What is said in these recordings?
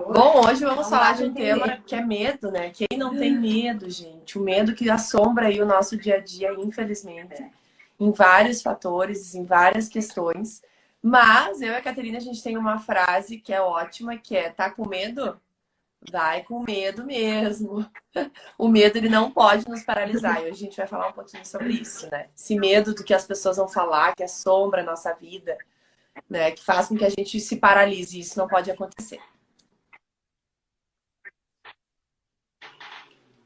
Bom, hoje vamos falar de um tema que é medo, né? Quem não tem medo, gente? O medo que assombra aí o nosso dia a dia, infelizmente, em vários fatores, em várias questões. Mas eu e a Caterina, a gente tem uma frase que é ótima, que é: tá com medo? Vai com medo mesmo. O medo, ele não pode nos paralisar. E hoje a gente vai falar um pouquinho sobre isso, né? Esse medo do que as pessoas vão falar, que assombra a nossa vida, né? Que faz com que a gente se paralise. Isso não pode acontecer.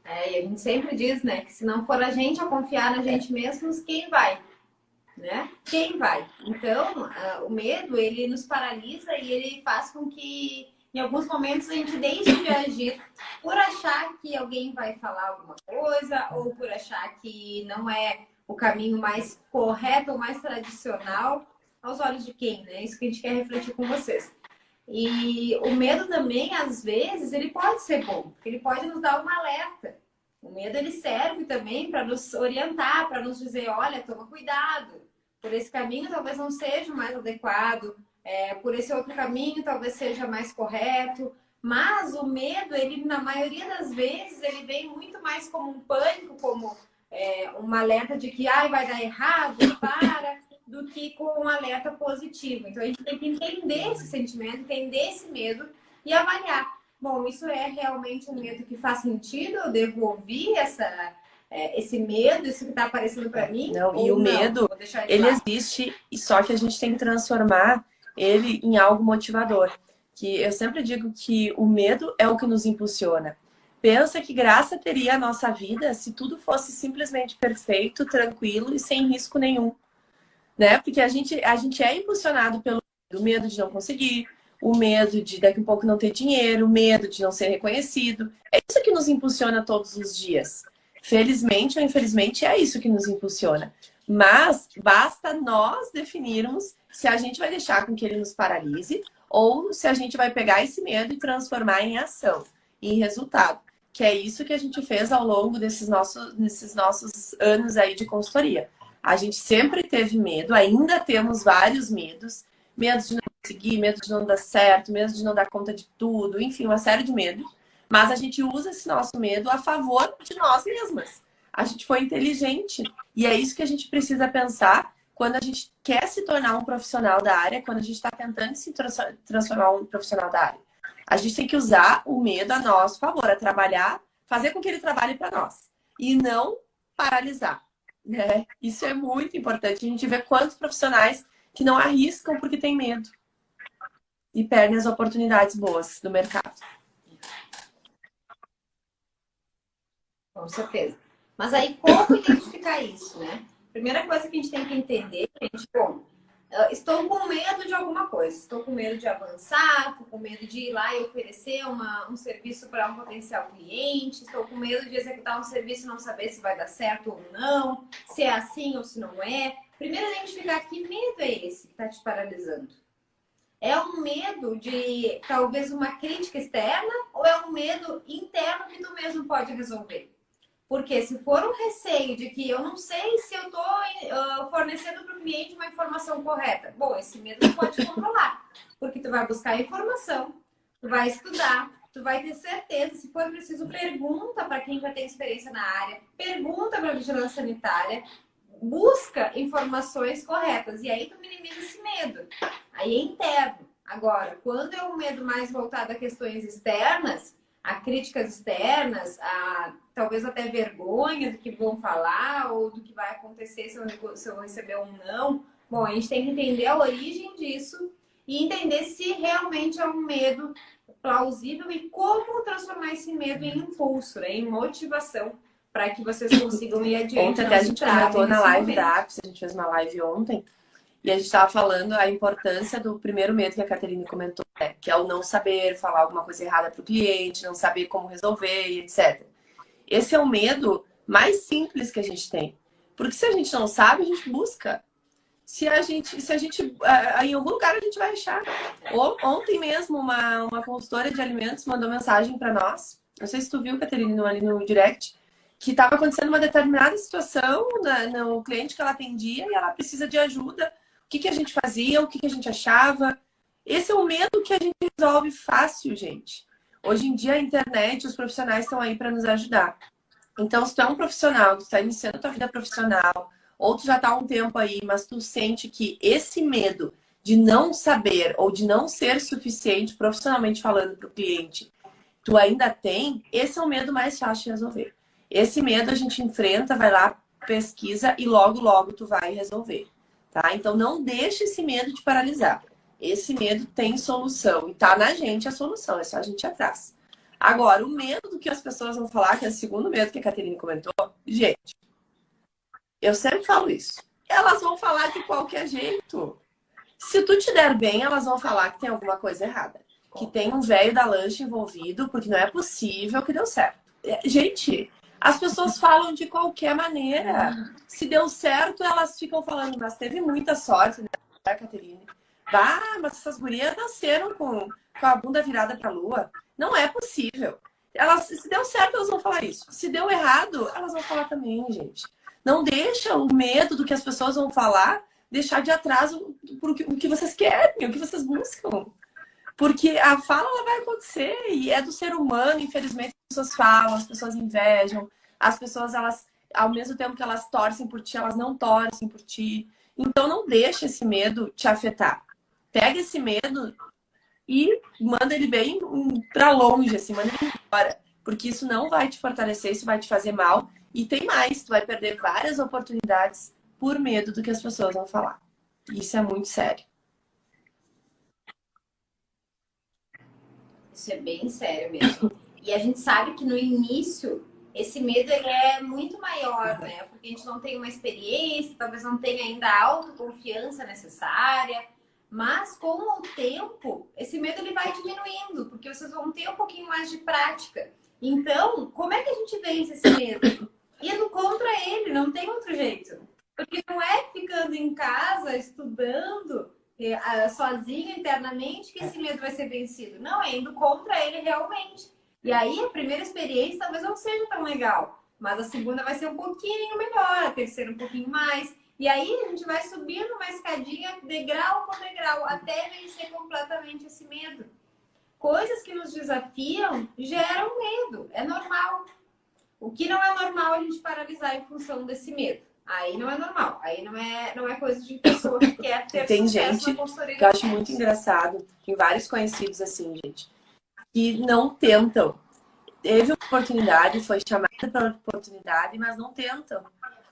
E a gente sempre diz, né, que se não for a gente a confiar na gente mesmos, quem vai? Né? Quem vai? Então, o medo, ele nos paralisa e ele faz com que, em alguns momentos, a gente deixe de agir por achar que alguém vai falar alguma coisa ou por achar que não é o caminho mais correto ou mais tradicional aos olhos de quem, né? Isso que a gente quer refletir com vocês. E o medo também, às vezes, ele pode ser bom, porque ele pode nos dar um alerta. O medo, ele serve também para nos orientar, para nos dizer, olha, toma cuidado, por esse caminho talvez não seja o mais adequado, por esse outro caminho talvez seja mais correto. Mas o medo, ele, na maioria das vezes, ele vem muito mais como um pânico, como uma alerta de que vai dar errado, do que com um alerta positivo. Então, a gente tem que entender esse sentimento, entender esse medo e avaliar. Bom, isso é realmente um medo que faz sentido? Eu devo ouvir esse medo, isso que está aparecendo para mim? Não, e o medo, ele existe, e só que a gente tem que transformar ele em algo motivador. Que eu sempre digo que o medo é o que nos impulsiona. Pensa que graça teria a nossa vida se tudo fosse simplesmente perfeito, tranquilo e sem risco nenhum. Né? Porque a gente é impulsionado pelo medo de não conseguir, o medo de daqui a pouco não ter dinheiro, o medo de não ser reconhecido. É isso que nos impulsiona todos os dias. Felizmente ou infelizmente, é isso que nos impulsiona. Mas basta nós definirmos se a gente vai deixar com que ele nos paralise ou se a gente vai pegar esse medo e transformar em ação, em resultado. Que é isso que a gente fez ao longo desses nossos anos aí de consultoria. A gente sempre teve medo, ainda temos vários medos. Medo de não conseguir, medo de não dar certo, medo de não dar conta de tudo, enfim, uma série de medos. Mas a gente usa esse nosso medo a favor de nós mesmas. A gente foi inteligente. E é isso que a gente precisa pensar quando a gente quer se tornar um profissional da área, quando a gente está tentando se transformar um profissional da área. A gente tem que usar o medo a nosso favor, a trabalhar, fazer com que ele trabalhe para nós. E não paralisar. Né? Isso é muito importante. A gente vê quantos profissionais que não arriscam porque tem medo e perdem as oportunidades boas do mercado. Com certeza. Mas aí, como identificar isso, né? Primeira coisa que a gente tem que entender, gente, estou com medo de alguma coisa. Estou com medo de avançar, estou com medo de ir lá e oferecer um serviço para um potencial cliente, estou com medo de executar um serviço e não saber se vai dar certo ou não, se é assim ou se não é. Primeiro, identificar que medo é esse que está te paralisando. É um medo de talvez uma crítica externa ou é um medo interno que tu mesmo pode resolver? Porque se for um receio de que eu não sei se eu estou fornecendo para o cliente uma informação correta, bom, esse medo tu pode controlar. Porque tu vai buscar informação, tu vai estudar, tu vai ter certeza. Se for preciso, pergunta para quem já tem experiência na área, pergunta para a vigilância sanitária, busca informações corretas. E aí tu minimiza esse medo. Aí é interno. Agora, quando é um medo mais voltado a questões externas, a críticas externas, a talvez até vergonha do que vão falar ou do que vai acontecer se eu receber um não. Bom, a gente tem que entender a origem disso e entender se realmente é um medo plausível e como transformar esse medo em impulso, né, em motivação para que vocês consigam ir adiante. Ontem até a gente comentou na live da Apps, a gente fez uma live ontem, e a gente estava falando a importância do primeiro medo que a Caterine comentou, né? Que é o não saber falar alguma coisa errada para o cliente, não saber como resolver e etc. Esse é o medo mais simples que a gente tem. Porque se a gente não sabe, a gente busca. Se a gente em algum lugar a gente vai achar. Ontem mesmo, uma consultora de alimentos mandou mensagem para nós. Não sei se tu viu, Caterine, ali no direct, que estava acontecendo uma determinada situação no cliente que ela atendia e ela precisa de ajuda. O que a gente fazia, o que a gente achava. Esse é o medo que a gente resolve fácil, gente. Hoje em dia a internet, os profissionais estão aí para nos ajudar. Então, se tu é um profissional, tu está iniciando a tua vida profissional, ou tu já está há um tempo aí, mas tu sente que esse medo de não saber ou de não ser suficiente profissionalmente falando para o cliente, tu ainda tem, esse é o medo mais fácil de resolver. Esse medo a gente enfrenta, vai lá, pesquisa e logo, logo tu vai resolver, tá? Então, não deixe esse medo te paralisar. Esse medo tem solução e tá na gente a solução, é só a gente ir atrás. Agora, o medo do que as pessoas vão falar, que é o segundo medo que a Caterine comentou, gente, eu sempre falo isso. Elas vão falar de qualquer jeito. Se tu te der bem, elas vão falar que tem alguma coisa errada. Que tem um velho da lancha envolvido, porque não é possível que deu certo. Gente, as pessoas falam de qualquer maneira. Se deu certo, elas ficam falando, mas teve muita sorte, né, Caterine? Ah, mas essas gurias nasceram com a bunda virada pra lua. Não é possível. Elas, se deu certo, elas vão falar isso. Se deu errado, elas vão falar também, gente. Não deixa o medo do que as pessoas vão falar deixar de atrás o que vocês querem, o que vocês buscam. Porque a fala ela vai acontecer e é do ser humano, infelizmente as pessoas falam, as pessoas invejam, as pessoas, elas, ao mesmo tempo que elas torcem por ti, elas não torcem por ti. Então não deixa esse medo te afetar. Pega esse medo e manda ele bem para longe, assim, manda ele embora. Porque isso não vai te fortalecer, isso vai te fazer mal. E tem mais, tu vai perder várias oportunidades por medo do que as pessoas vão falar. Isso é muito sério. Isso é bem sério mesmo. E a gente sabe que no início esse medo ele é muito maior, né? Porque a gente não tem uma experiência, talvez não tenha ainda a autoconfiança necessária. Mas com o tempo, esse medo ele vai diminuindo, porque vocês vão ter um pouquinho mais de prática. Então, como é que a gente vence esse medo? Indo contra ele, não tem outro jeito. Porque não é ficando em casa, estudando, sozinho internamente, que esse medo vai ser vencido. Não, é indo contra ele realmente. E aí, a primeira experiência talvez não seja tão legal, mas a segunda vai ser um pouquinho melhor, a terceira um pouquinho mais. E aí, a gente vai subindo uma escadinha, degrau por degrau, até vencer completamente esse medo. Coisas que nos desafiam geram medo, é normal. O que não é normal é a gente paralisar em função desse medo. Aí não é normal. Aí não é coisa de pessoa que quer ter tem sucesso gente na consultoria. Que eu acho muito engraçado. Tem vários conhecidos assim, gente, que não tentam. Teve oportunidade, foi chamada para oportunidade, mas não tentam.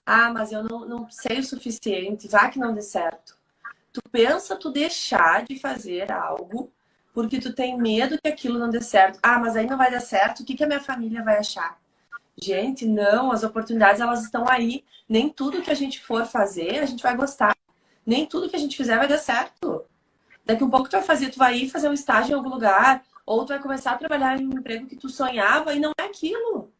Ah, mas eu não sei o suficiente, vá que não dê certo. Tu pensa tu deixar de fazer algo porque tu tem medo que aquilo não dê certo. Ah, mas aí não vai dar certo, o que que a minha família vai achar? Gente, não, as oportunidades elas estão aí. Nem tudo que a gente for fazer, a gente vai gostar. Nem tudo que a gente fizer vai dar certo. Daqui a um pouco tu vai ir fazer um estágio em algum lugar, ou tu vai começar a trabalhar em um emprego que tu sonhava e não é aquilo.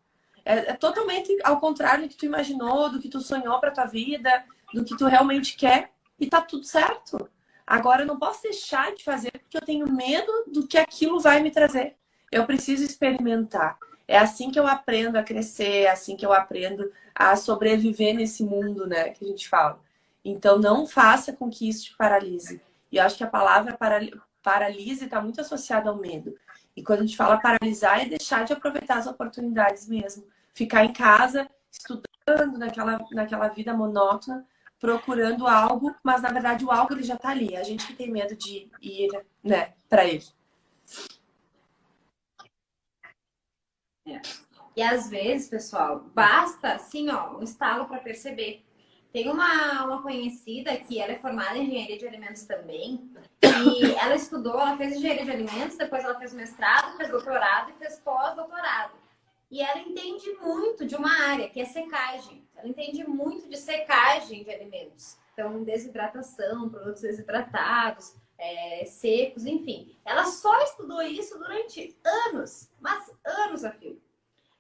É totalmente ao contrário do que tu imaginou, do que tu sonhou para tua vida, do que tu realmente quer, e tá tudo certo. Agora eu não posso deixar de fazer porque eu tenho medo do que aquilo vai me trazer. Eu preciso experimentar. É assim que eu aprendo a crescer, é assim que eu aprendo a sobreviver nesse mundo, né, que a gente fala. Então não faça com que isso te paralise. E eu acho que a palavra paralise está muito associada ao medo. E quando a gente fala paralisar, é deixar de aproveitar as oportunidades mesmo. Ficar em casa, estudando naquela vida monótona, procurando algo, mas na verdade o algo ele já está ali. É a gente que tem medo de ir, né, para ele. E às vezes, pessoal, basta assim, ó, um estalo para perceber. Tem uma conhecida que ela é formada em engenharia de alimentos também. E ela estudou, ela fez engenharia de alimentos, depois ela fez mestrado, fez doutorado e fez pós-doutorado. E ela entende muito de uma área, que é secagem. Ela entende muito de secagem de alimentos. Então, desidratação, produtos desidratados, secos, enfim. Ela só estudou isso durante anos, mas anos a fio.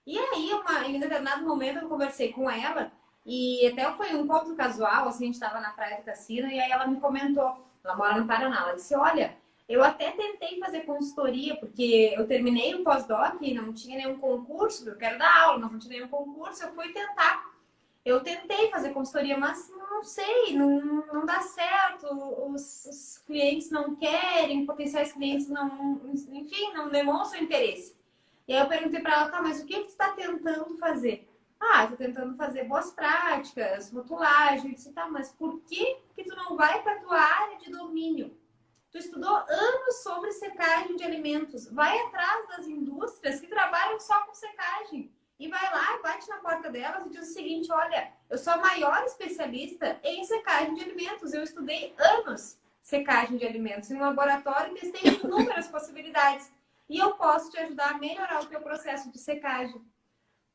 E aí, em um determinado momento, eu conversei com ela e até foi um encontro casual, assim, a gente estava na Praia do Cassino e aí ela me comentou, ela mora no Paraná, ela disse, olha, eu até tentei fazer consultoria, porque eu terminei o pós-doc e não tinha nenhum concurso, eu quero dar aula, mas não tinha nenhum concurso, eu fui tentar. Eu tentei fazer consultoria, mas não sei, não dá certo. Os clientes não querem, potenciais clientes não, enfim, não demonstram interesse. E aí eu perguntei para ela, tá, mas o que você está tentando fazer? Ah, estou tentando fazer boas práticas, rotulagem. Eu disse, tá, mas por que tu não vai para a tua área de domínio? Tu estudou anos sobre secagem de alimentos. Vai atrás das indústrias que trabalham só com secagem. E vai lá, bate na porta delas e diz o seguinte, olha, eu sou a maior especialista em secagem de alimentos. Eu estudei anos secagem de alimentos em um laboratório e testei inúmeras possibilidades. E eu posso te ajudar a melhorar o teu processo de secagem.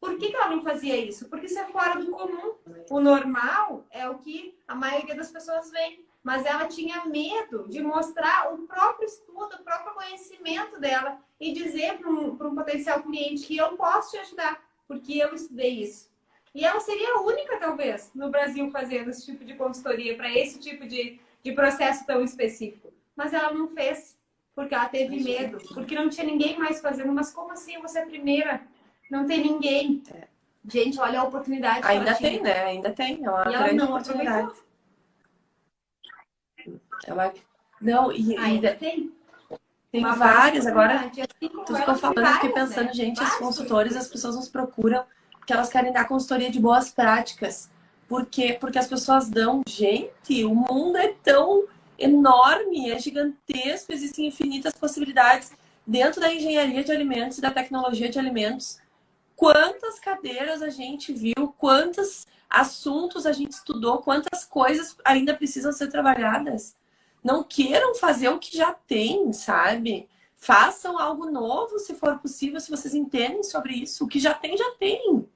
Por que ela não fazia isso? Porque isso é fora do comum. O normal é o que a maioria das pessoas vê. Mas ela tinha medo de mostrar o próprio estudo, o próprio conhecimento dela e dizer para um potencial cliente que eu posso te ajudar, porque eu estudei isso. E ela seria a única, talvez, no Brasil fazendo esse tipo de consultoria para esse tipo de processo tão específico. Mas ela não fez, porque ela teve medo, porque não tinha ninguém mais fazendo. Mas como assim? Você é a primeira? Não tem ninguém. Gente, olha a oportunidade que Ainda ela tem, tinha. né? Ainda tem. É uma E ela grande não oportunidade. aproveitou. Não, Ainda tem. Tem Uma várias. Agora, oportunidade. Assim como tu ficou ela, tem falando, eu fiquei várias, pensando, né? gente, os Vários consultores, as cursos. pessoas nos procuram porque elas querem dar consultoria de boas práticas. Por quê? Porque as pessoas dão, gente, o mundo é tão enorme, é gigantesco, existem infinitas possibilidades dentro da engenharia de alimentos e da tecnologia de alimentos. Quantas cadeiras a gente viu, quantos assuntos a gente estudou, quantas coisas ainda precisam ser trabalhadas. Não queiram fazer o que já tem, sabe? Façam algo novo, se for possível, se vocês entendem sobre isso. O que já tem, já tem.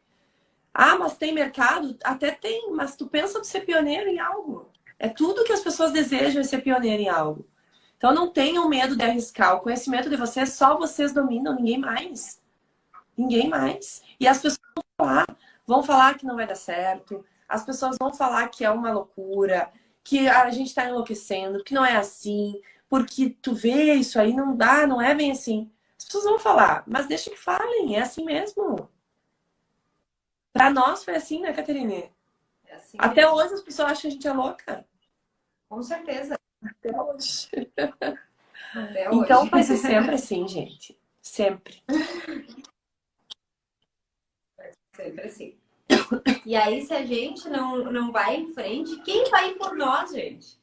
Ah, mas tem mercado? Até tem, mas tu pensa de ser pioneiro em algo. É tudo que as pessoas desejam é ser pioneiro em algo. Então não tenham medo de arriscar. O conhecimento de vocês, só vocês dominam, ninguém mais. Ninguém mais. E as pessoas vão falar que não vai dar certo, as pessoas vão falar que é uma loucura, que a gente está enlouquecendo, que não é assim, porque tu vê isso aí, não dá, não é bem assim. As pessoas vão falar, mas deixa que falem, é assim mesmo. Para nós foi assim, né, Caterine? É assim Até mesmo. hoje as pessoas acham que a gente é louca. Com certeza. Até hoje. Até Então hoje. vai ser sempre assim, gente. Sempre. Sempre assim. E aí, se a gente não vai em frente, quem vai ir por nós, gente?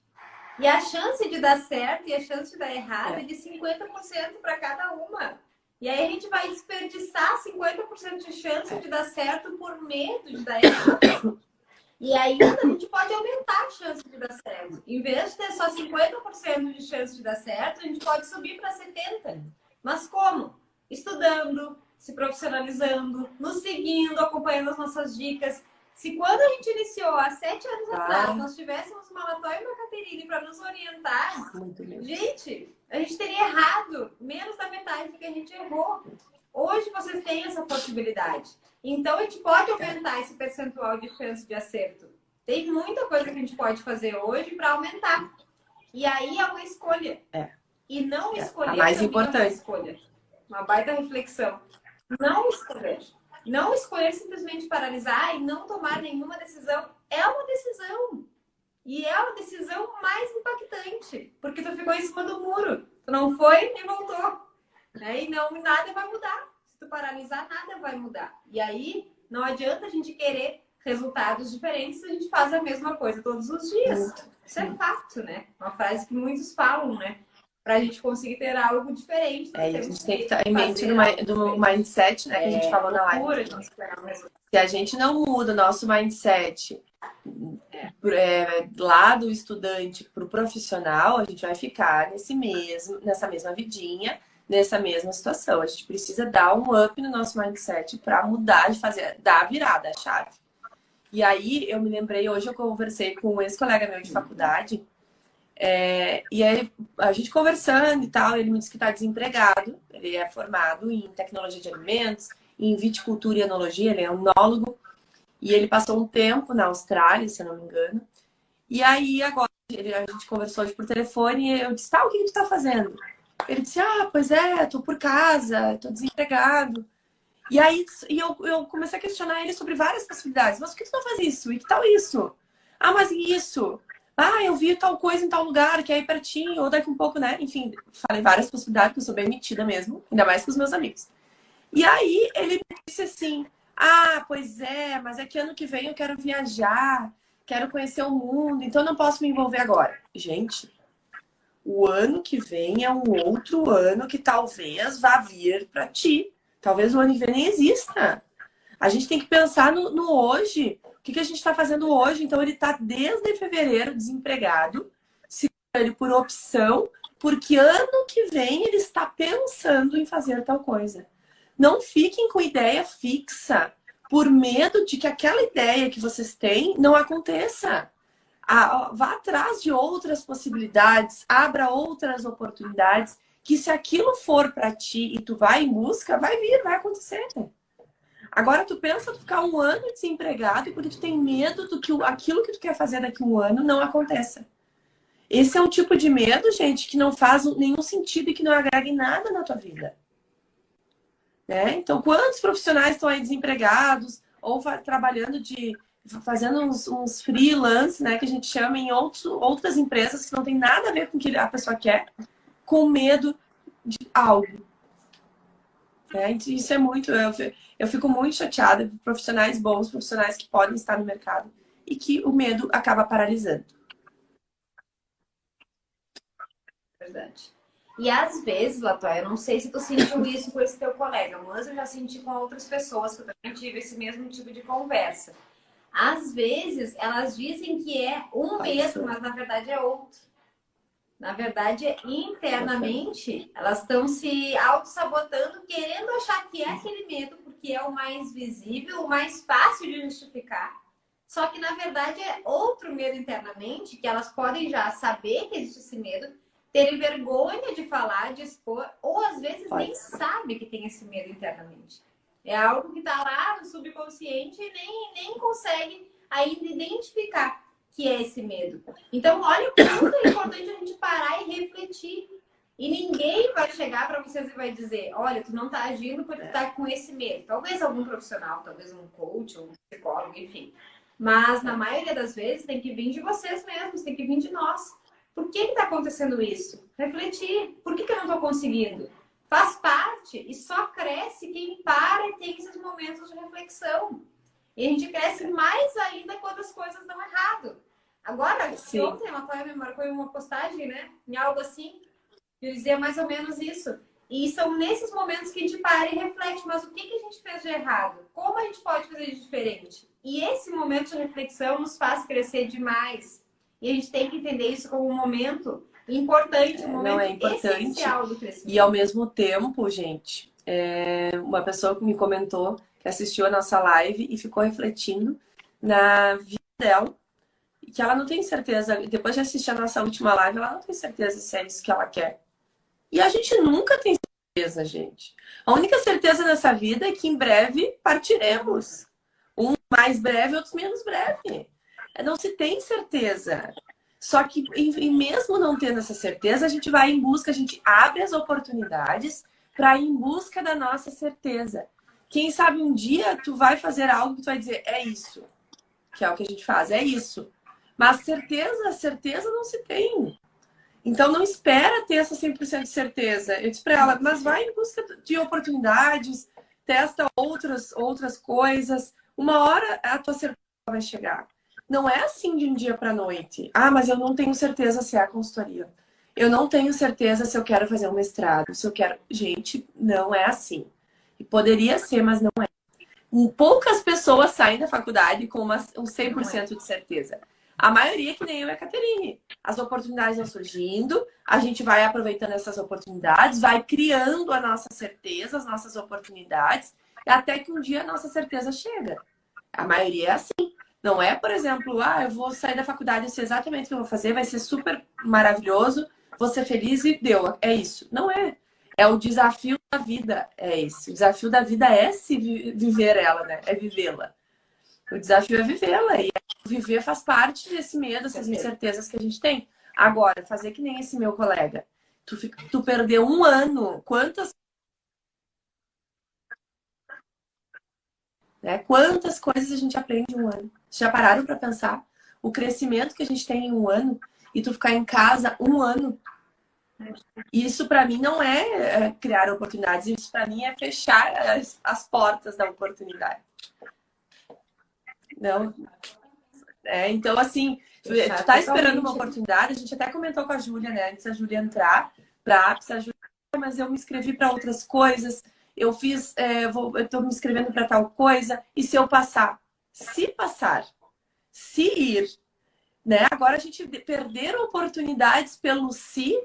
E a chance de dar certo e a chance de dar errado é de 50% para cada uma. E aí a gente vai desperdiçar 50% de chance de dar certo por medo de dar errado. E ainda a gente pode aumentar a chance de dar certo. Em vez de ter só 50% de chance de dar certo, a gente pode subir para 70%. Mas como? Estudando, se profissionalizando, nos seguindo, acompanhando as nossas dicas. Se quando a gente iniciou há 7 anos atrás, nós tivéssemos uma Latóia e uma Caterine para nos orientar, gente, a gente teria errado menos da metade do que a gente errou. Hoje vocês têm essa possibilidade. Então, a gente pode aumentar esse percentual de chance de acerto. Tem muita coisa que a gente pode fazer hoje para aumentar. E aí é uma escolha. E não escolher a mais é importante. uma escolha. Uma baita reflexão. Não escolher. Não escolher simplesmente paralisar e não tomar nenhuma decisão. É uma decisão. E é a decisão mais impactante. Porque tu ficou em cima do muro. Tu não foi e voltou. Né? E não, nada vai mudar. Se tu paralisar, nada vai mudar. E aí, não adianta a gente querer resultados diferentes se a gente faz a mesma coisa todos os dias. Isso é fato, né? Uma frase que muitos falam, né? Pra gente conseguir ter algo diferente. E a gente tem que estar em mente do mindset, né? Que a gente falou na live. Se a gente não muda o nosso mindset lá do estudante para o profissional, a gente vai ficar nessa mesma vidinha, nessa mesma situação. A gente precisa dar um up no nosso mindset para mudar, dar a virada, a chave. E aí, eu me lembrei, hoje eu conversei com um ex-colega meu de faculdade, e aí a gente conversando e tal, ele me disse que está desempregado, ele é formado em tecnologia de alimentos, em viticultura e enologia, ele é enólogo, e ele passou um tempo na Austrália, se eu não me engano. E aí, agora, a gente conversou hoje por telefone e eu disse, tá, o que tu tá fazendo? Ele disse, pois é, tô por casa, tô desempregado. E aí eu comecei a questionar ele sobre várias possibilidades. Mas por que tu não faz isso? E que tal isso? Ah, mas e isso? Ah, eu vi tal coisa em tal lugar, que é aí pertinho, ou daqui um pouco, né? Enfim, falei várias possibilidades, porque eu sou bem metida mesmo, ainda mais com os meus amigos. E aí ele me disse assim: ah, pois é, mas é que ano que vem eu quero viajar, quero conhecer o mundo, então eu não posso me envolver agora. Gente, o ano que vem é um outro ano que talvez vá vir para ti. Talvez o ano que vem nem exista. A gente tem que pensar no hoje. O que a gente está fazendo hoje? Então, ele está desde fevereiro desempregado, se ele por opção, porque ano que vem ele está pensando em fazer tal coisa. Não fiquem com ideia fixa, por medo de que aquela ideia que vocês têm não aconteça. Vá atrás de outras possibilidades, abra outras oportunidades, que se aquilo for para ti e tu vai em busca, vai vir, vai acontecer. Agora tu pensa tu ficar um ano desempregado porque tu tem medo do que aquilo que tu quer fazer daqui a um ano não aconteça. Esse é um tipo de medo, gente, que não faz nenhum sentido e que não agrega em nada na tua vida. Né? Então, quantos profissionais estão aí desempregados ou trabalhando fazendo uns freelance, né, que a gente chama em outras empresas que não tem nada a ver com o que a pessoa quer, com medo de algo. Né? Isso é muito... Eu fico muito chateada por profissionais bons, profissionais que podem estar no mercado e que o medo acaba paralisando. Verdade. E às vezes, Latoya, eu não sei se tu sentiu isso com esse teu colega, mas eu já senti com outras pessoas que eu também tive esse mesmo tipo de conversa. Às vezes, elas dizem que é um medo, mas na verdade é outro. Na verdade, internamente, elas estão se auto-sabotando, querendo achar que é aquele medo, porque é o mais visível, o mais fácil de justificar. Só que, na verdade, é outro medo internamente, que elas podem já saber que existe esse medo, terem vergonha de falar, de expor, ou às vezes nem sabe que tem esse medo internamente. É algo que está lá no subconsciente e nem consegue ainda identificar que é esse medo. Então, olha o quanto é importante a gente parar e refletir. E ninguém vai chegar para vocês e vai dizer, olha, tu não está agindo porque tu tá com esse medo. Talvez algum profissional, talvez um coach, um psicólogo, enfim. Mas, na maioria das vezes, tem que vir de vocês mesmos, tem que vir de nós. Por que está acontecendo isso? Refletir. Por que eu não estou conseguindo? Faz parte e só cresce quem para e tem esses momentos de reflexão. E a gente cresce mais ainda quando as coisas dão errado. Agora, ontem a Matóia me marcou em uma postagem, né? Em algo assim, eu dizia mais ou menos isso. E são nesses momentos que a gente para e reflete, mas o que a gente fez de errado? Como a gente pode fazer de diferente? E esse momento de reflexão nos faz crescer demais. E a gente tem que entender isso como um momento importante, um momento essencial do crescimento. E ao mesmo tempo, gente, uma pessoa que me comentou que assistiu a nossa live e ficou refletindo na vida dela, e que ela não tem certeza, depois de assistir a nossa última live, ela não tem certeza se é isso que ela quer. E a gente nunca tem certeza, gente. A única certeza nessa vida é que em breve partiremos. Um mais breve, outros menos breve. Não se tem certeza. Só que, e mesmo não tendo essa certeza, a gente vai em busca, a gente abre as oportunidades para ir em busca da nossa certeza. Quem sabe um dia tu vai fazer algo que tu vai dizer, é isso. Que é o que a gente faz, é isso. Mas certeza não se tem. Então não espera ter essa 100% de certeza. Eu disse para ela, mas vai em busca de oportunidades, testa outras coisas. Uma hora a tua certeza vai chegar. Não é assim de um dia para noite. Ah, mas eu não tenho certeza se é a consultoria. Eu não tenho certeza se eu quero fazer um mestrado, se eu quero... Gente, não é assim. E poderia ser, mas não é. Poucas pessoas saem da faculdade com um 100% de certeza. A maioria, que nem eu e a Caterine. As oportunidades vão surgindo, a gente vai aproveitando essas oportunidades, vai criando a nossa certeza, as nossas oportunidades, até que um dia a nossa certeza chega. A maioria é assim. Não é, por exemplo, eu vou sair da faculdade, eu sei exatamente o que eu vou fazer, vai ser super maravilhoso, vou ser feliz e deu. É isso. Não é. É o desafio da vida, é esse. O desafio da vida é se viver ela, né? É vivê-la. O desafio é vivê-la. E viver faz parte desse medo, dessas incertezas que a gente tem. Agora, fazer que nem esse meu colega. Tu perdeu um ano. Quantas né? Quantas coisas a gente aprende em um ano? Já pararam para pensar o crescimento que a gente tem em um ano e tu ficar em casa um ano? Isso para mim não é criar oportunidades, isso para mim é fechar as portas da oportunidade. Não, então, assim, tu tá esperando uma oportunidade, a gente até comentou com a Júlia, né? Antes da Júlia entrar para a Júlia, mas eu me inscrevi para outras coisas, eu fiz, eu tô me inscrevendo para tal coisa, e se eu passar? Se passar, se ir, né? Agora a gente perder oportunidades pelo se,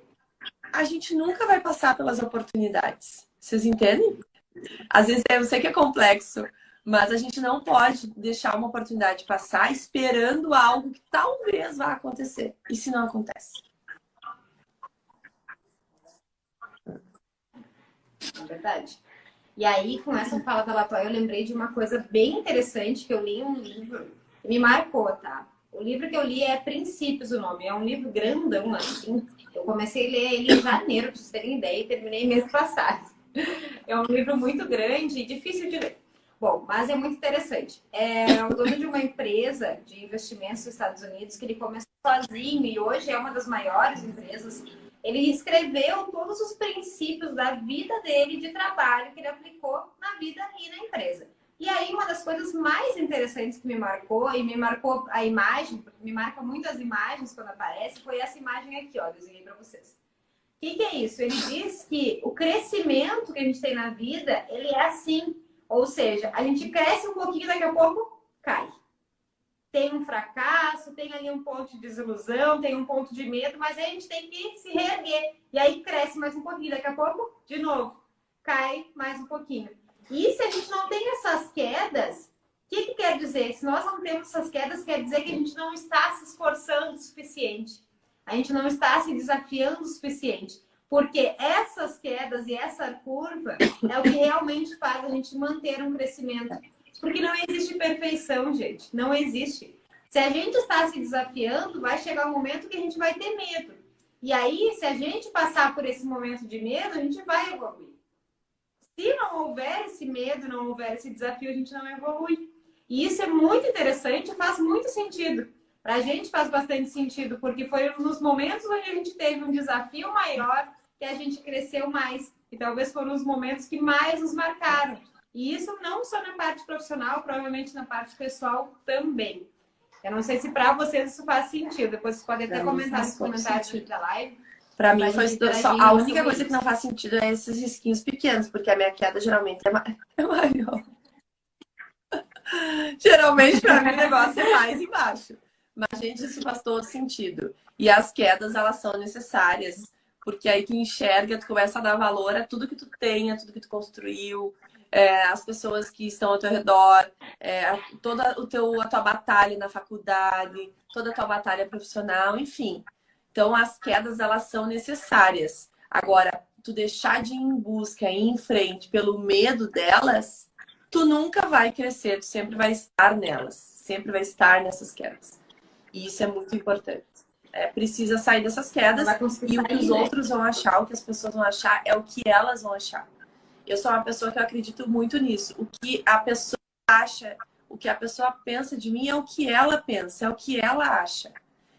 a gente nunca vai passar pelas oportunidades. Vocês entendem? Às vezes eu sei que é complexo, mas a gente não pode deixar uma oportunidade passar esperando algo que talvez vá acontecer. E se não acontece? É verdade. E aí, com essa fala da Latoya, eu lembrei de uma coisa bem interessante que eu li em um livro que me marcou, tá? O livro que eu li é Princípios, o nome. É um livro grandão, assim. Eu comecei a ler ele em janeiro, pra vocês terem ideia, e terminei mês passado. É um livro muito grande e difícil de ler. Bom, mas é muito interessante. É o dono de uma empresa de investimentos nos Estados Unidos que ele começou sozinho e hoje é uma das maiores empresas. Ele escreveu todos os princípios da vida dele de trabalho que ele aplicou na vida e na empresa. E aí, uma das coisas mais interessantes que me marcou, e me marcou a imagem, porque me marca muito as imagens quando aparece, foi essa imagem aqui, ó, desenhei para vocês. O que é isso? Ele diz que o crescimento que a gente tem na vida, ele é assim. Ou seja, a gente cresce um pouquinho, daqui a pouco cai. Tem um fracasso, tem ali um ponto de desilusão, tem um ponto de medo, mas aí a gente tem que se reerguer. E aí cresce mais um pouquinho, daqui a pouco, de novo, cai mais um pouquinho. E se a gente não tem essas quedas, o que quer dizer? Se nós não temos essas quedas, quer dizer que a gente não está se esforçando o suficiente. A gente não está se desafiando o suficiente. Porque essas quedas e essa curva é o que realmente faz a gente manter um crescimento. Porque não existe perfeição, gente. Não existe. Se a gente está se desafiando, vai chegar um momento que a gente vai ter medo. E aí, se a gente passar por esse momento de medo, a gente vai evoluir. Se não houver esse medo, não houver esse desafio, a gente não evolui. E isso é muito interessante e faz muito sentido. Para a gente faz bastante sentido, porque foi nos momentos onde a gente teve um desafio maior que a gente cresceu mais. E talvez foram os momentos que mais nos marcaram. E isso não só na parte profissional, provavelmente na parte pessoal também. Eu não sei se para vocês isso faz sentido. Depois vocês podem até comentar nos comentários da live. Para mim foi só a única coisa que não faz sentido é esses risquinhos pequenos, porque a minha queda geralmente é maior. Geralmente para mim o negócio é mais embaixo. Mas, gente, isso faz todo sentido. E as quedas, elas são necessárias. Porque aí tu enxerga, tu começa a dar valor a tudo que tu tem, a tudo que tu construiu, as pessoas que estão ao teu redor, toda a tua batalha na faculdade, toda a tua batalha profissional, enfim. Então, as quedas, elas são necessárias. Agora, tu deixar de ir em busca, ir em frente pelo medo delas, tu nunca vai crescer, tu sempre vai estar nelas, sempre vai estar nessas quedas. E isso é muito importante. Precisa sair dessas quedas e o que os outros vão achar, o que as pessoas vão achar, é o que elas vão achar. Eu sou uma pessoa que eu acredito muito nisso. O que a pessoa acha, o que a pessoa pensa de mim é o que ela pensa, é o que ela acha.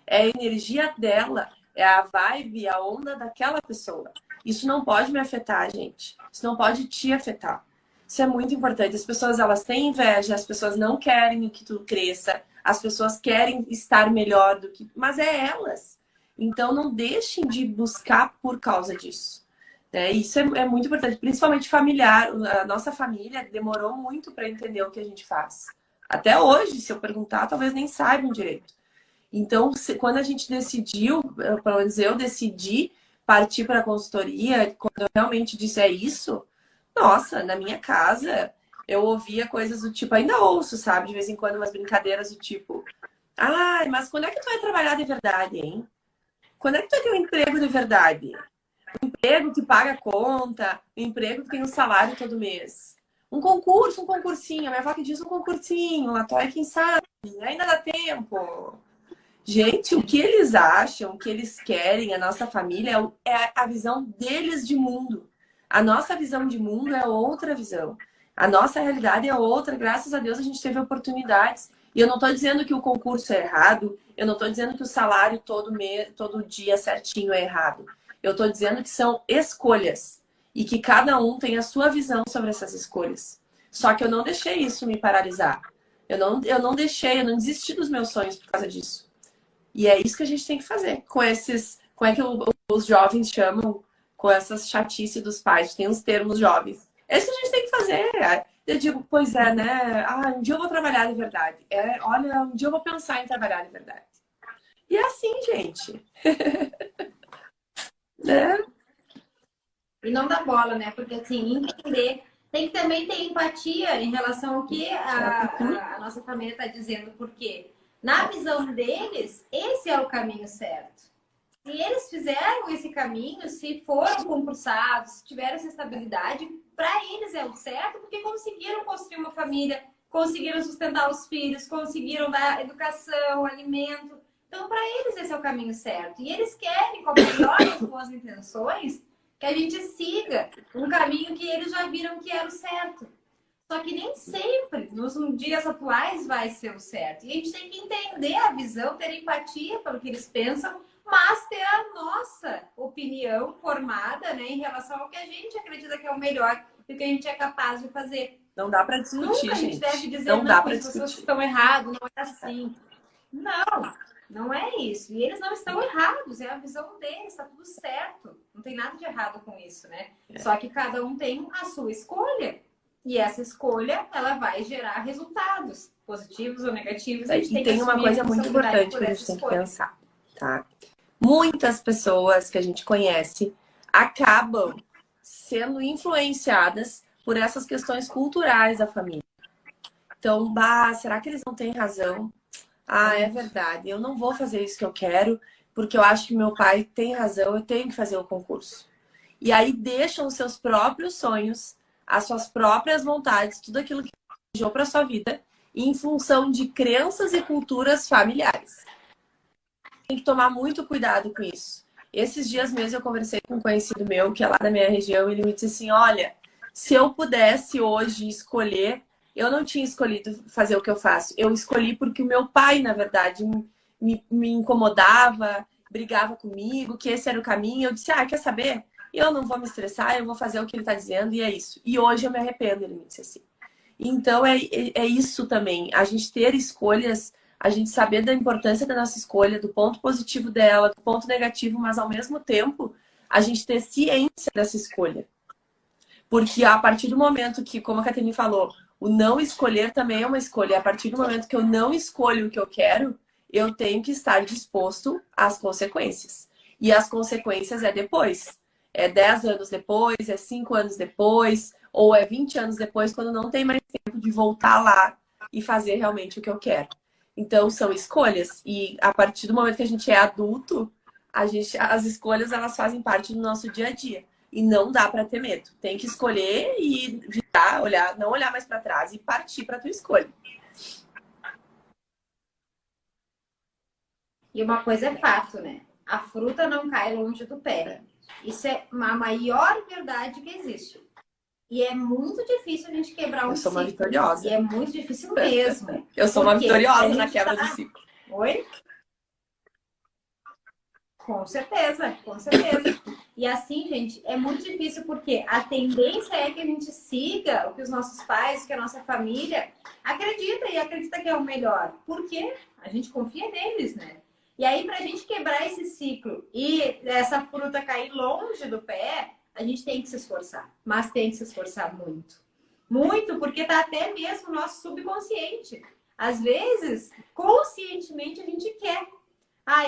É a energia dela, é a vibe, a onda daquela pessoa. Isso não pode me afetar, gente. Isso não pode te afetar. Isso é muito importante. As pessoas, elas têm inveja, as pessoas não querem que tu cresça, as pessoas querem estar melhor do que... Mas é elas. Então, não deixem de buscar por causa disso. Isso é muito importante, principalmente familiar. A nossa família demorou muito para entender o que a gente faz. Até hoje, se eu perguntar, talvez nem saibam direito. Então, quando a gente decidiu, pelo menos eu decidi partir para a consultoria, quando eu realmente disse isso, nossa, na minha casa eu ouvia coisas do tipo, ainda ouço, sabe? De vez em quando umas brincadeiras do tipo, ai, mas quando é que tu vai trabalhar de verdade, hein? Quando é que tu vai ter um emprego de verdade? Um emprego que paga a conta, um emprego que tem um salário todo mês. Um concurso, um concursinho. A minha avó que diz um concursinho, Latoya, quem sabe? Ainda dá tempo. Gente, o que eles acham, o que eles querem, a nossa família, é a visão deles de mundo. A nossa visão de mundo é outra visão. A nossa realidade é outra, graças a Deus a gente teve oportunidades. E eu não estou dizendo que o concurso é errado, eu não estou dizendo que o salário todo dia certinho é errado. Eu estou dizendo que são escolhas e que cada um tem a sua visão sobre essas escolhas. Só que eu não deixei isso me paralisar. Eu não desisti dos meus sonhos por causa disso. E é isso que a gente tem que fazer com esses, como é que os jovens chamam, com essas chatices dos pais, tem uns termos jovens. É isso que a gente tem que fazer. Eu digo, pois é, né? Ah, um dia eu vou trabalhar de verdade. Olha, um dia eu vou pensar em trabalhar de verdade. E é assim, gente. Né? E não dá bola, né? Porque assim, entender. Tem que também ter empatia em relação ao que a nossa família está dizendo, porque na visão deles, esse é o caminho certo. Se eles fizeram esse caminho, se foram concursados, se tiveram essa estabilidade, para eles é o certo, porque conseguiram construir uma família, conseguiram sustentar os filhos, conseguiram dar educação, alimento. Então, para eles, esse é o caminho certo. E eles querem, com a melhor das boas intenções, que a gente siga um caminho que eles já viram que era o certo. Só que nem sempre, nos dias atuais, vai ser o certo. E a gente tem que entender a visão, ter empatia pelo que eles pensam, mas ter a nossa opinião formada, né, em relação ao que a gente acredita que é o melhor e o que a gente é capaz de fazer. Não dá para discutir, Nunca a gente deve dizer, não dá as para pessoas discutir. estão erradas, não é assim. Não, não é isso. E eles não estão errados, é a visão deles, está tudo certo. Não tem nada de errado com isso, né? Só que cada um tem a sua escolha. E essa escolha, ela vai gerar resultados, positivos ou negativos. E tem uma coisa muito importante que a gente tem que pensar, tá? Muitas pessoas que a gente conhece acabam sendo influenciadas por essas questões culturais da família. Então, será que eles não têm razão? Ah, é verdade, eu não vou fazer isso que eu quero, porque eu acho que meu pai tem razão, eu tenho que fazer o concurso. E aí deixam os seus próprios sonhos, as suas próprias vontades, tudo aquilo que desejou para sua vida, em função de crenças e culturas familiares. Tem que tomar muito cuidado com isso. Esses dias mesmo eu conversei com um conhecido meu, que é lá da minha região, e ele me disse assim, olha, se eu pudesse hoje escolher, eu não tinha escolhido fazer o que eu faço. Eu escolhi porque o meu pai, na verdade, me incomodava, brigava comigo, que esse era o caminho. Eu disse, quer saber? Eu não vou me estressar, eu vou fazer o que ele está dizendo e é isso. E hoje eu me arrependo, ele me disse assim. Então é isso também, a gente ter escolhas, a gente saber da importância da nossa escolha, do ponto positivo dela, do ponto negativo, mas ao mesmo tempo a gente ter ciência dessa escolha. Porque a partir do momento que, como a Caterine falou, o não escolher também é uma escolha. A partir do momento que eu não escolho o que eu quero, eu tenho que estar disposto às consequências. E as consequências é depois. É 10 anos depois, é 5 anos depois, ou é 20 anos depois, quando não tem mais tempo de voltar lá e fazer realmente o que eu quero. Então, são escolhas. E a partir do momento que a gente é adulto, as escolhas elas fazem parte do nosso dia a dia. E não dá para ter medo. Tem que escolher e virar, olhar, não olhar mais para trás e partir para a tua escolha. E uma coisa é fato, né? A fruta não cai longe do pé. Isso é a maior verdade que existe. E é muito difícil a gente quebrar um ciclo. Eu sou uma vitoriosa. E é muito difícil mesmo. Eu sou uma vitoriosa na quebra do ciclo. Oi? Com certeza, com certeza. E assim, gente, é muito difícil porque a tendência é que a gente siga o que os nossos pais, que a nossa família acredita que é o melhor. Porque a gente confia neles, né? E aí, pra gente quebrar esse ciclo e essa fruta cair longe do pé, a gente tem que se esforçar. Mas tem que se esforçar muito. Muito, porque tá até mesmo no nosso subconsciente. Às vezes, conscientemente, a gente quer.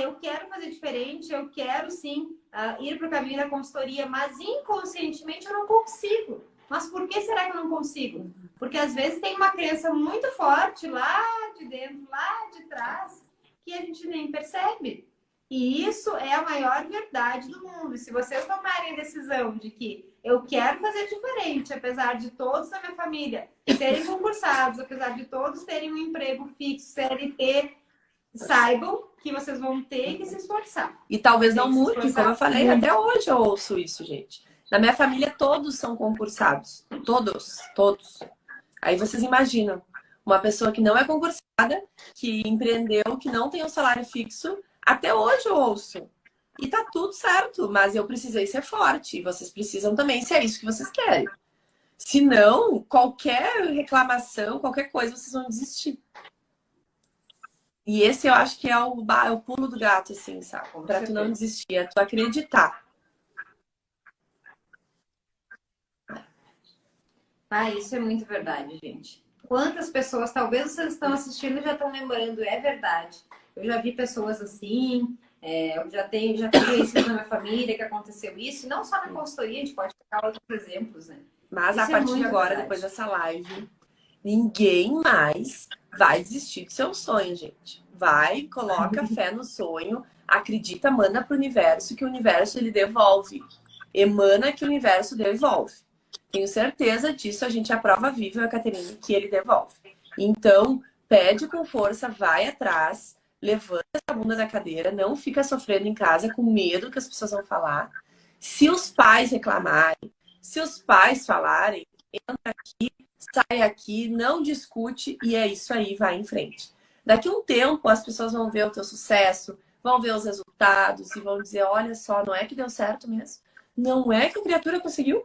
Eu quero fazer diferente, eu quero sim ir para o caminho da consultoria, mas inconscientemente eu não consigo. Mas por que será que eu não consigo? Porque às vezes tem uma crença muito forte lá de dentro, lá de trás, que a gente nem percebe. E isso é a maior verdade do mundo. E se vocês tomarem a decisão de que eu quero fazer diferente, apesar de todos da minha família serem concursados, apesar de todos terem um emprego fixo, CLT, saibam que vocês vão ter que se esforçar. E talvez não mude, como eu falei, até hoje eu ouço isso, gente. Na minha família todos são concursados. Todos. Aí vocês imaginam, uma pessoa que não é concursada, que empreendeu, que não tem um salário fixo, até hoje eu ouço. E tá tudo certo, mas eu precisei ser forte. E vocês precisam também, se é isso que vocês querem. Se não, qualquer reclamação, qualquer coisa, vocês vão desistir. E esse eu acho que é o pulo do gato, assim, sabe? Pra tu não desistir, é tu acreditar. Ah, isso é muito verdade, gente. Quantas pessoas, talvez vocês estão assistindo e já estão lembrando, é verdade. Eu já vi pessoas assim, eu já tenho conhecido na minha família que aconteceu isso, e não só na consultoria, a gente pode pegar outros exemplos, né? Mas isso a partir de agora, verdade. depois dessa live, ninguém mais vai desistir do seu sonho, gente. Vai, coloca fé no sonho, acredita, manda pro universo, que o universo ele devolve. Emana que o universo devolve. Tenho certeza disso, a gente é a prova viva, a Caterine, que ele devolve. Então, pede com força, vai atrás, levanta a bunda da cadeira, não fica sofrendo em casa com medo que as pessoas vão falar. Se os pais reclamarem, se os pais falarem, entra aqui, sai aqui, não discute e é isso aí, vai em frente. Daqui a um tempo, as pessoas vão ver o teu sucesso, vão ver os resultados e vão dizer, olha só, não é que deu certo mesmo? Não é que a criatura conseguiu?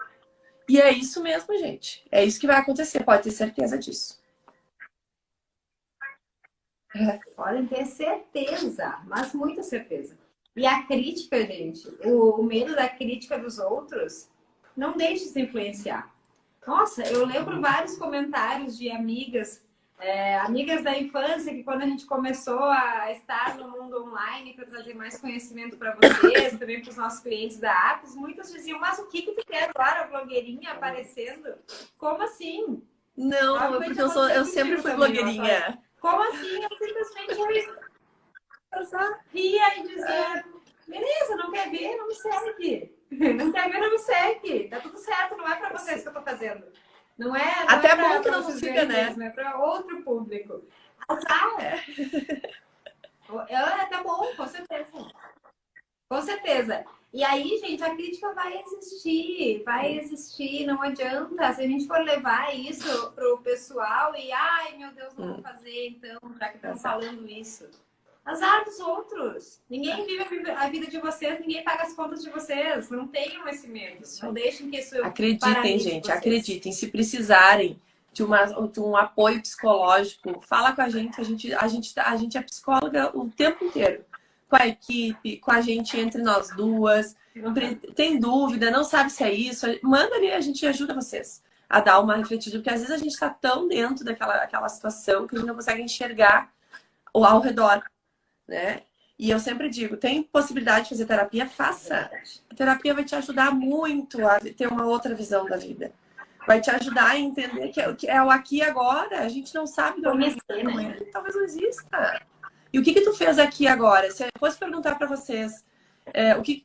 E é isso mesmo, gente. É isso que vai acontecer, pode ter certeza disso. Podem ter certeza, mas muita certeza. E a crítica, gente, o medo da crítica dos outros, não deixe se influenciar. Nossa, eu lembro vários comentários de amigas, amigas da infância, que quando a gente começou a estar no mundo online para trazer mais conhecimento para vocês, também para os nossos clientes da Apps, muitas diziam, mas o que tu quer agora, a blogueirinha aparecendo? Como assim? Não, porque eu sempre fui blogueirinha. Como assim? Eu simplesmente ria e dizia, beleza, não quer ver, não me segue. Não quer ver, não me segue. Tá tudo certo, não é pra vocês que eu tô fazendo. Não é até é bom que não nos siga, né? É pra outro público. É tá bom, com certeza. Com certeza. E aí, gente, a crítica vai existir, não adianta. Se a gente for levar isso pro pessoal e, ai, meu Deus, não vou fazer, então, já que estão falando isso. Azar dos outros. Ninguém vive a vida de vocês, ninguém paga as contas de vocês. Não tenham esse medo. Não deixem que isso acreditem, gente, vocês. Acreditem. Se precisarem de um apoio psicológico, fala com a gente. A gente é psicóloga o tempo inteiro. Com a equipe, com a gente entre nós duas. Tem dúvida, não sabe se é isso, manda ali, a gente ajuda vocês a dar uma refletida, porque às vezes a gente está tão dentro daquela situação que a gente não consegue enxergar ao redor, né? E eu sempre digo, tem possibilidade de fazer terapia, faça. A terapia vai te ajudar muito a ter uma outra visão da vida. Vai te ajudar a entender que é o aqui e agora. A gente não sabe do amanhã, talvez não exista. E o que tu fez aqui agora? Se eu fosse perguntar para vocês,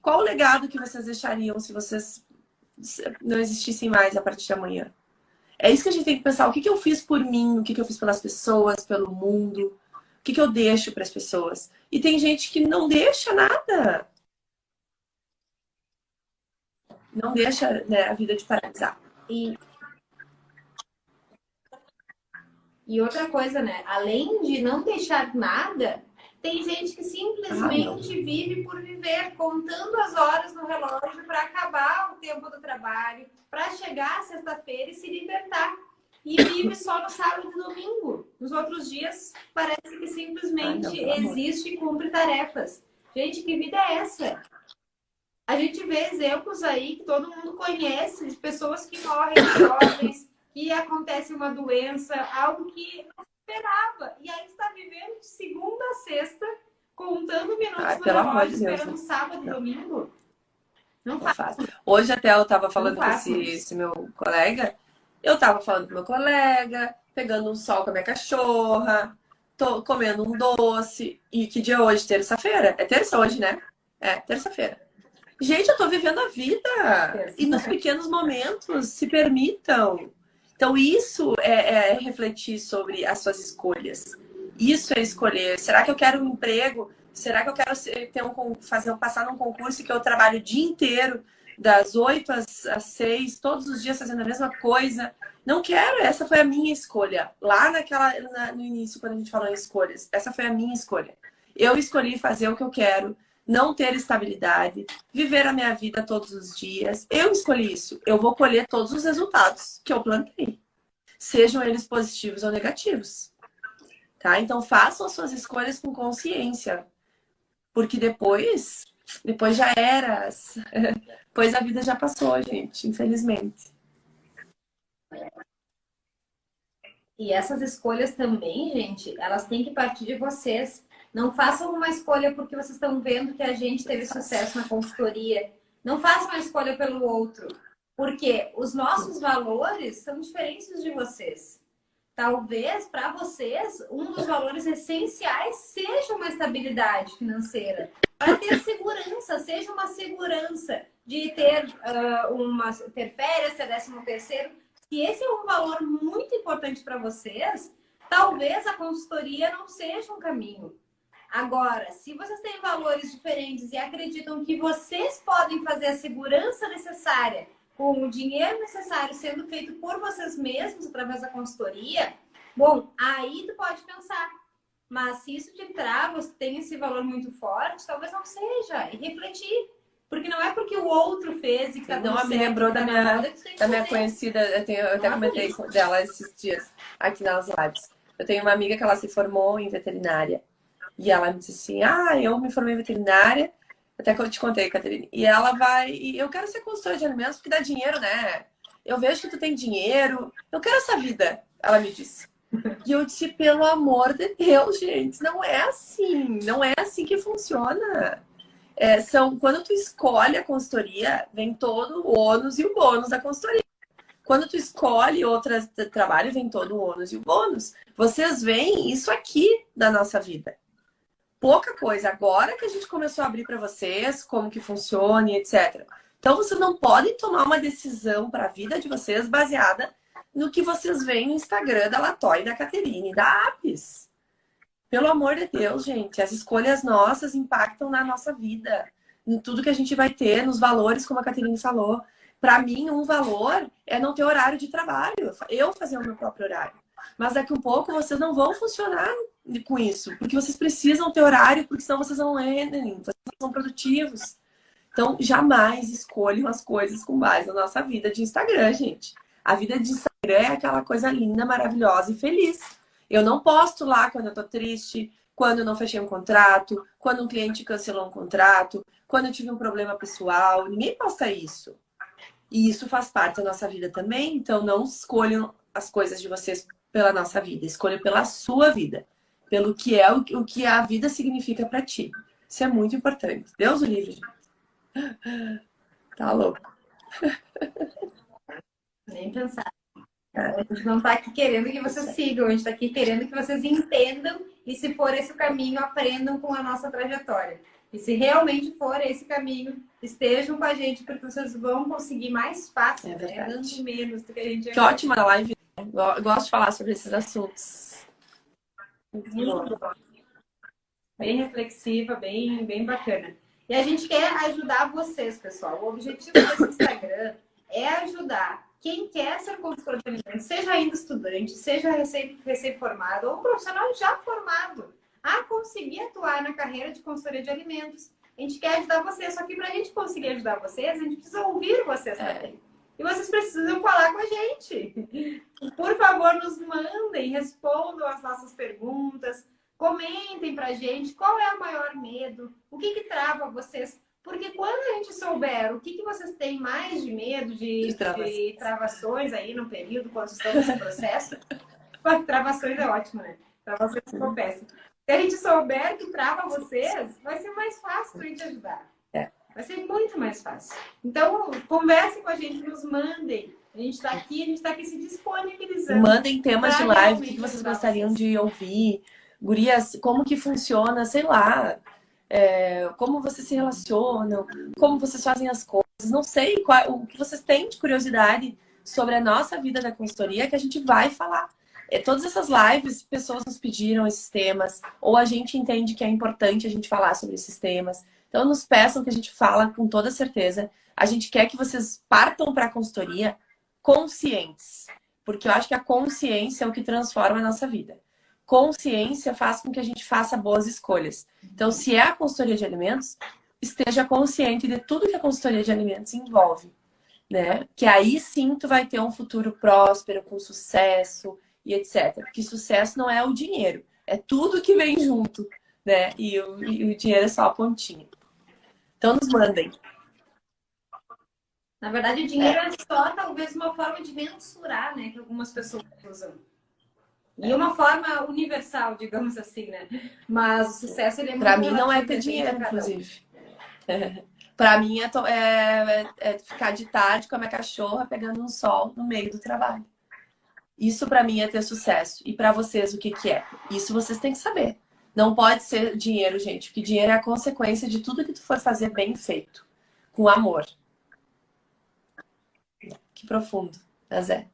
qual o legado que vocês deixariam se vocês não existissem mais a partir de amanhã? É isso que a gente tem que pensar. O que eu fiz por mim? O que eu fiz pelas pessoas, pelo mundo? O que eu deixo para as pessoas? E tem gente que não deixa nada. Não deixa, né, a vida de paralisar. E outra coisa, né? Além de não deixar nada, tem gente que simplesmente vive por viver, contando as horas no relógio para acabar o tempo do trabalho, para chegar sexta-feira e se libertar. E vive só no sábado e domingo. Nos outros dias, parece que simplesmente existe e cumpre tarefas. Gente, que vida é essa? A gente vê exemplos aí que todo mundo conhece de pessoas que morrem jovens, que acontece uma doença, algo que não esperava. E aí está vivendo de segunda a sexta, contando minutos no relógio, esperando sábado e domingo. Não faz. Hoje até eu estava falando com esse meu colega, pegando um sol com a minha cachorra, tô comendo um doce. E que dia é hoje? Terça-feira? É terça hoje, né? É, terça-feira. Gente, eu tô vivendo a vida. E nos pequenos momentos, se permitam. Então, isso é refletir sobre as suas escolhas. Isso é escolher. Será que eu quero um emprego? Será que eu quero passar num concurso que eu trabalho o dia inteiro das 8 às 6, todos os dias fazendo a mesma coisa. Não quero, essa foi a minha escolha. Lá no início, quando a gente falou em escolhas, essa foi a minha escolha. Eu escolhi fazer o que eu quero, não ter estabilidade, viver a minha vida todos os dias. Eu escolhi isso. Eu vou colher todos os resultados que eu plantei, sejam eles positivos ou negativos. Tá? Então, façam as suas escolhas com consciência, porque depois já era. Pois a vida já passou, gente, infelizmente. E essas escolhas também, gente, elas têm que partir de vocês. Não façam uma escolha porque vocês estão vendo que a gente teve sucesso na consultoria. Não façam uma escolha pelo outro, porque os nossos valores são diferentes de vocês. Talvez, para vocês, um dos valores essenciais seja uma estabilidade financeira. Para ter segurança, seja uma segurança de ter, ter férias, ter 13º. Se esse é um valor muito importante para vocês, talvez a consultoria não seja um caminho. Agora, se vocês têm valores diferentes e acreditam que vocês podem fazer a segurança necessária com o dinheiro necessário sendo feito por vocês mesmos através da consultoria, bom, aí tu pode pensar. Mas se isso te trava, se tem esse valor muito forte, talvez não seja. E refletir. Porque não é porque o outro fez e que tá Não, me lembrou da minha conhecida, eu até comentei dela esses dias aqui nas lives. Eu tenho uma amiga que ela se formou em veterinária. E ela me disse assim, eu me formei em veterinária, até que eu te contei, Caterine. E ela eu quero ser consultora de alimentos porque dá dinheiro, né? Eu vejo que tu tem dinheiro, eu quero essa vida, ela me disse. E eu disse, pelo amor de Deus, gente, não é assim que funciona. Quando tu escolhe a consultoria, vem todo o ônus e o bônus da consultoria. Quando tu escolhe outro trabalho, vem todo o ônus e o bônus. Vocês veem isso aqui da nossa vida. Pouca coisa. Agora que a gente começou a abrir para vocês como que funciona e etc. Então, vocês não podem tomar uma decisão para a vida de vocês baseada no que vocês veem no Instagram da Latoy, da Caterine, da Apis. Pelo amor de Deus, gente. As escolhas nossas impactam na nossa vida. Em tudo que a gente vai ter, nos valores, como a Caterine falou. Para mim, um valor é não ter horário de trabalho. Eu fazer o meu próprio horário. Mas daqui um pouco vocês não vão funcionar com isso. Porque vocês precisam ter horário, porque senão vocês não rendem. Vocês não são produtivos. Então, jamais escolham as coisas com base na nossa vida de Instagram, gente. A vida de Instagram é aquela coisa linda, maravilhosa e feliz. Eu não posto lá quando eu tô triste, quando eu não fechei um contrato, quando um cliente cancelou um contrato, quando eu tive um problema pessoal. Ninguém posta isso. E isso faz parte da nossa vida também. Então, não escolham as coisas de vocês pela nossa vida. Escolha pela sua vida. Pelo que é o que a vida significa para ti. Isso é muito importante. Deus o livre, gente. Tá louco. Nem pensar. A gente não está aqui querendo que vocês sigam, a gente está aqui querendo que vocês entendam e, se for esse o caminho, aprendam com a nossa trajetória. E se realmente for esse caminho, estejam com a gente, porque vocês vão conseguir mais fácil, dando menos do que a gente... Que ótima live. Eu gosto de falar sobre esses assuntos. Muito bom. Bem reflexiva, bem bacana. E a gente quer ajudar vocês, pessoal. O objetivo desse Instagram é ajudar quem quer ser consultor de alimentos, seja ainda estudante, seja recém-formado ou um profissional já formado, a conseguir atuar na carreira de consultoria de alimentos. A gente quer ajudar vocês, só que para a gente conseguir ajudar vocês, a gente precisa ouvir vocês também. E vocês precisam falar com a gente. Por favor, nos mandem, respondam as nossas perguntas, comentem pra gente qual é o maior medo, o que trava vocês. Porque quando a gente souber o que vocês têm mais de medo, de travações aí no período, quando estão nesse processo, travações é ótimo, né? Travações se tropeçam. Se a gente souber o que trava vocês, vai ser mais fácil a gente ajudar. Vai ser muito mais fácil. Então, conversem com a gente, nos mandem. A gente está aqui se disponibilizando. Mandem temas de live, o que vocês gostariam de ouvir. Gurias, como que funciona, sei lá. Como vocês se relacionam, como vocês fazem as coisas. Não sei o que vocês têm de curiosidade sobre a nossa vida da consultoria que a gente vai falar. Todas essas lives, pessoas nos pediram esses temas, ou a gente entende que é importante a gente falar sobre esses temas. Então, nos peçam que a gente fala com toda certeza. a gente quer que vocês partam para a consultoria conscientes. Porque eu acho que a consciência é o que transforma a nossa vida. Consciência faz com que a gente faça boas escolhas. Então, se é a consultoria de alimentos, esteja consciente de tudo que a consultoria de alimentos envolve, né? Que aí sim tu vai ter um futuro próspero, com sucesso e etc. Porque sucesso não é o dinheiro, é tudo que vem junto, né? E o dinheiro é só a pontinha. Então nos mandem. Na verdade, o dinheiro é só talvez uma forma de mensurar, né? Que algumas pessoas usam. E uma forma universal, digamos assim, né? Mas o sucesso, ele é muito Pra mim não é relativo, ter depende de dinheiro, cada um. inclusive. Pra mim é ficar de tarde com a minha cachorra pegando um sol no meio do trabalho. Isso pra mim é ter sucesso. E pra vocês, o que que é? Isso vocês têm que saber. Não pode ser dinheiro, gente, porque dinheiro é a consequência de tudo que tu for fazer bem feito, com amor. Que profundo, né, Zé?